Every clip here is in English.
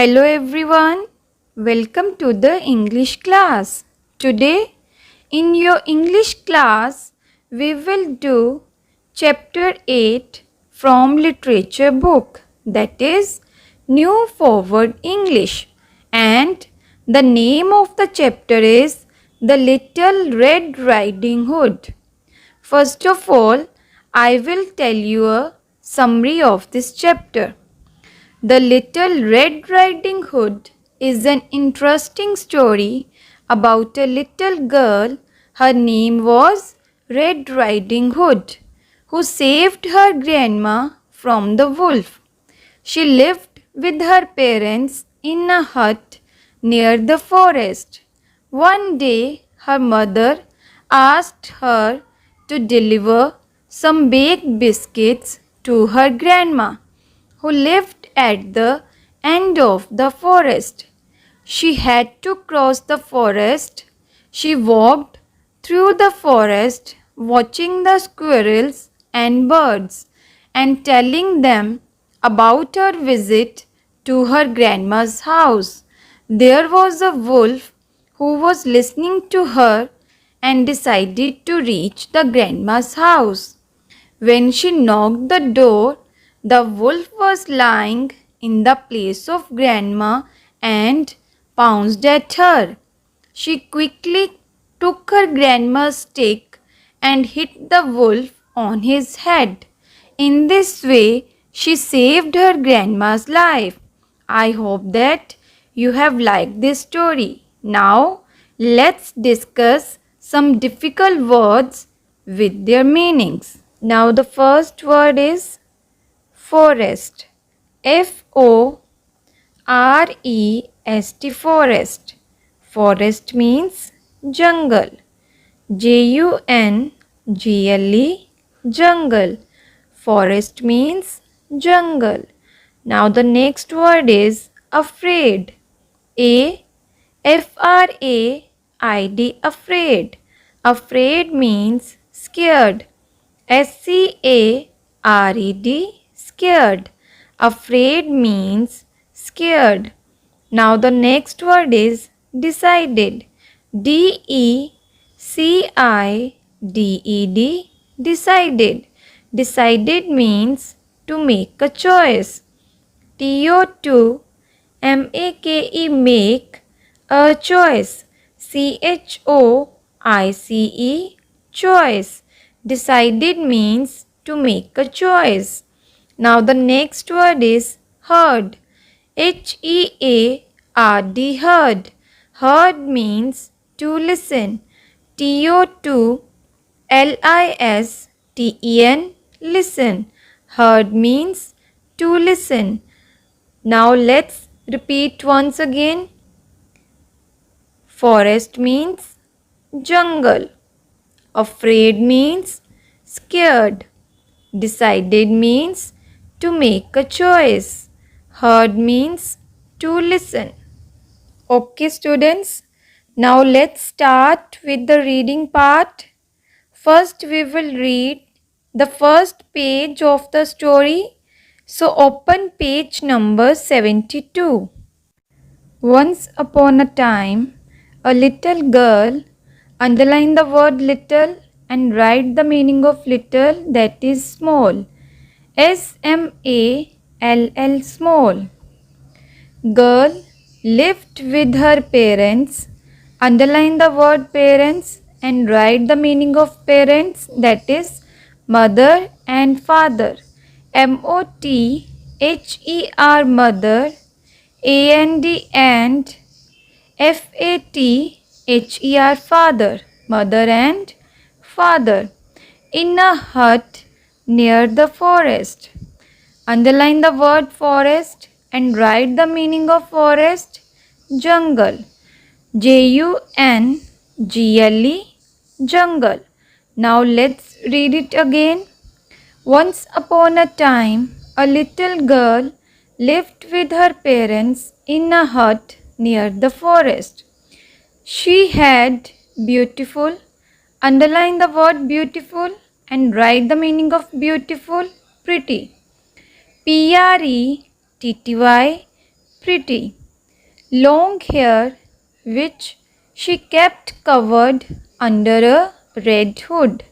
Hello everyone, welcome to the English class. Today in your English class we will do chapter 8 from literature book, that is New Forward English, and the name of the chapter is The Little Red Riding Hood. First of all, I will tell you a summary of this chapter. The Little Red Riding Hood is an interesting story about a little girl. Her name was Red Riding Hood, who saved her grandma from the wolf. She lived with her parents in a hut near the forest. One day, her mother asked her to deliver some baked biscuits to her grandma, who lived at the end of the forest. She had to cross the forest. She walked through the forest, watching the squirrels and birds and telling them about her visit to her grandma's house. There was a wolf who was listening to her and decided to reach the grandma's house. When she knocked the door, the wolf was lying in the place of grandma and pounced at her. She quickly took her grandma's stick and hit the wolf on his head. In this way, she saved her grandma's life. I hope that you have liked this story. Now, let's discuss some difficult words with their meanings. Now, the first word is forest. Forest. Forest. Forest means jungle. Jungle. Jungle. Forest means jungle. Now the next word is afraid. Afraid. Afraid. Afraid means scared. Scared. Scared. Afraid means scared. Now the next word is decided. Decided. Decided. Decided means to make a choice. To make a choice. Choice. Decided means to make a choice. Now the next word is heard. Heard. Heard means to listen. Listen. Heard means to listen. Now let's repeat once again. Forest means jungle. Afraid means scared. Decided means to make a choice. Heard means to listen. Okay students, now let's start with the reading part. First we will read the first page of the story. So open page number 72. Once upon a time, a little girl. Underline the word little and write the meaning of little, that is small. SMALL, small. Girl lived with her parents. Underline the word parents and write the meaning of parents, that is mother and father. MOTHER, mother. and FATHER, father. Mother and father. In a hut near the forest. Underline the word forest and write the meaning of forest. Jungle. JUNGLE, jungle. Now let's read it again. Once upon a time, a little girl lived with her parents in a hut near the forest. She had beautiful. Underline the word beautiful and write the meaning of beautiful. Pretty. PRETTY, pretty. Long hair which she kept covered under a red hood.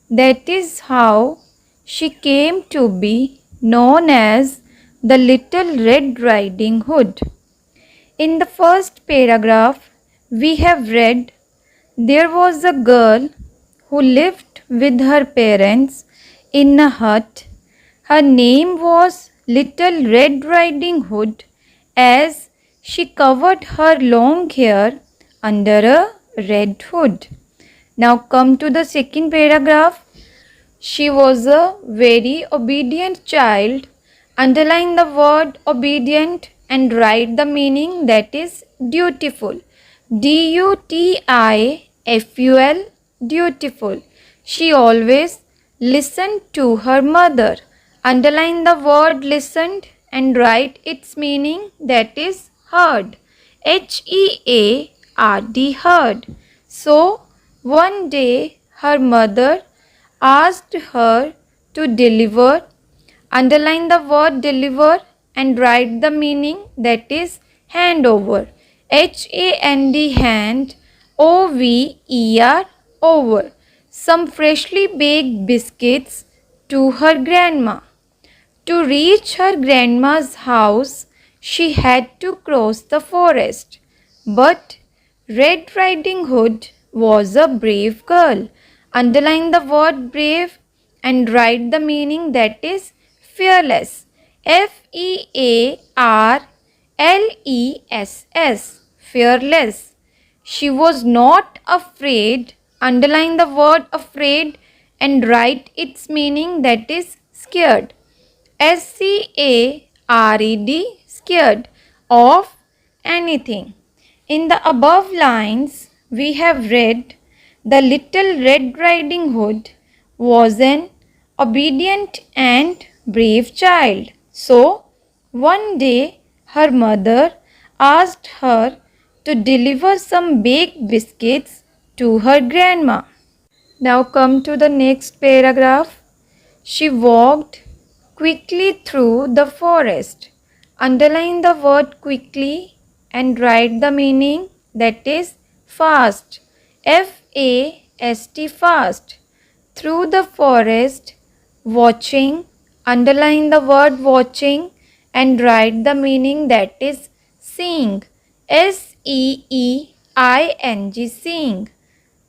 That is how she came to be known as the Little Red Riding Hood. In the first paragraph, we have read there was a girl who lived with her parents in a hut. Her name was Little Red Riding Hood as she covered her long hair under a red hood. Now come to the second paragraph. She was a very obedient child. Underline the word obedient and write the meaning, that is dutiful. D-U-T-I-F-U-L, dutiful. She always listened to her mother. Underline the word listened and write its meaning, that is heard. H-E-A-R-D, heard. So one day her mother asked her to deliver. Underline the word deliver and write the meaning, that is hand over. H-A-N-D, hand. O-V-E-R, over. Some freshly baked biscuits to her grandma. To reach her grandma's house, she had to cross the forest. But Red Riding Hood was a brave girl. Underline the word brave and write the meaning, that is fearless. F-E-A-R-L-E-S-S, fearless. She was not afraid. Underline the word afraid and write its meaning, that is scared. S-C-A-R-E-D, scared of anything. In the above lines, we have read the Little Red Riding Hood was an obedient and brave child. So, one day her mother asked her to deliver some baked biscuits to her grandma. Now come to the next paragraph. She walked quickly through the forest. Underline the word quickly and write the meaning, that is fast. F-A-S-T, fast. Through the forest, watching. Underline the word watching and write the meaning, that is seeing. S-E-E-I-N-G, seeing.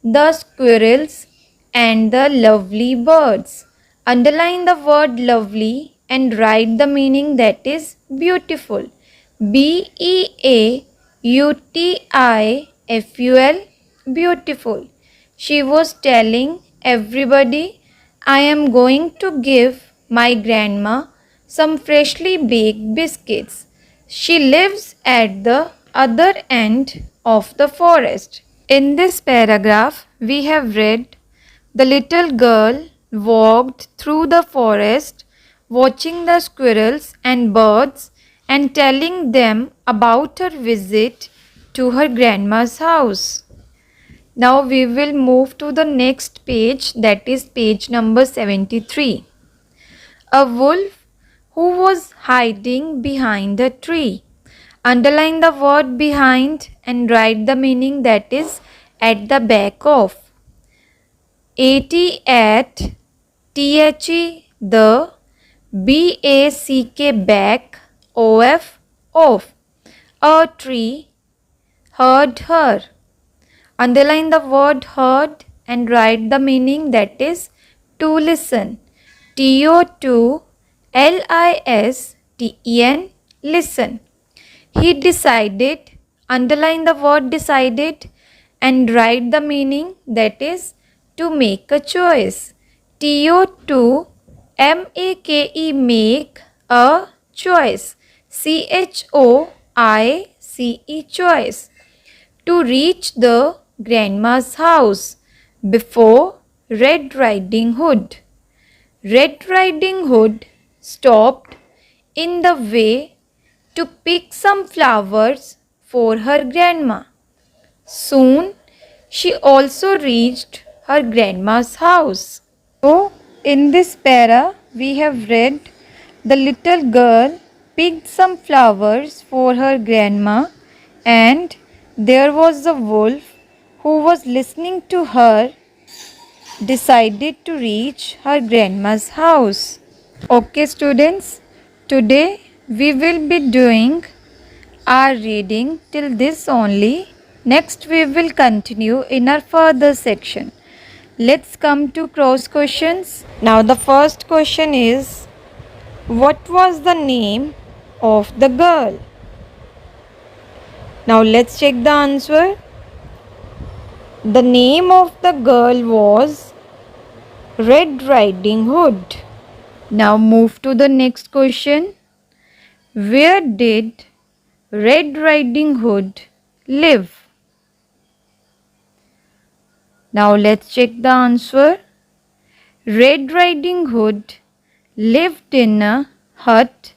The squirrels and the lovely birds. Underline the word lovely and write the meaning, that is beautiful. B-E-A-U-T-I-F-U-L, beautiful. She was telling everybody, I am going to give my grandma some freshly baked biscuits. She lives at the other end of the forest. In this paragraph, we have read the little girl walked through the forest, watching the squirrels and birds and telling them about her visit to her grandma's house. Now we will move to the next page, that is page number 73. A wolf who was hiding behind a tree. Underline the word behind and write the meaning, that is at the back of. A-T, at, T-H-E, the, B-A-C-K, back, O-F, off. A tree, heard her. Underline the word heard and write the meaning, that is to listen. T-O-2-L-I-S-T-E-N, listen. He decided. Underline the word decided and write the meaning, that is to make a choice. T-O-2-M-A-K-E, make a choice. C-H-O-I-C-E, choice. To reach the grandma's house before Red Riding Hood. Red Riding Hood stopped in the way to pick some flowers for her grandma. Soon she also reached her grandma's house. So, in this para, we have read the little girl picked some flowers for her grandma, and there was the wolf who was listening to her decided to reach her grandma's house. Okay, students, today we will be doing our reading till this only. Next, we will continue in our further section. Let's come to cross questions. Now, the first question is, what was the name of the girl? Now, let's check the answer. The name of the girl was Red Riding Hood. Now, move to the next question. Where did Red Riding Hood live? Now let's check the answer. Red Riding Hood lived in a hut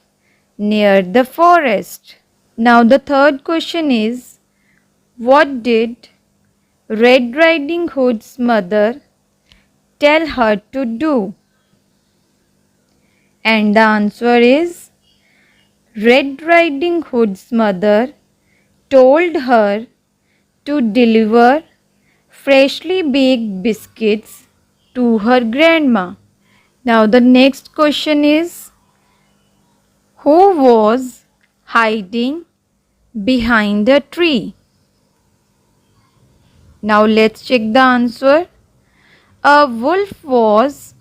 near the forest. Now the third question is, what did Red Riding Hood's mother tell her to do? And the answer is, Red Riding Hood's mother told her to deliver freshly baked biscuits to her grandma. Now the next question is, who was hiding behind a tree? Now let's check the answer. A wolf was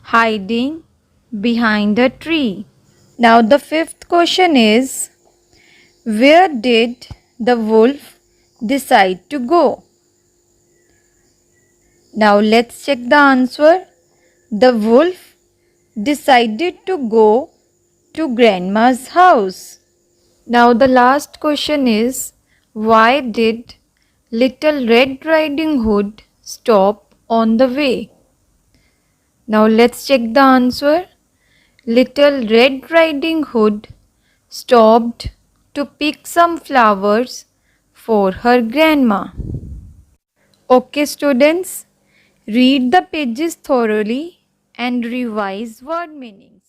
hiding behind a tree. Now the fifth question is, where did the wolf decide to go? Now let's check the answer. The wolf decided to go to grandma's house. Now the last question is, why did Little Red Riding Hood stop on the way? Now let's check the answer. Little Red Riding Hood stopped to pick some flowers for her grandma. Okay, students, read the pages thoroughly and revise word meanings.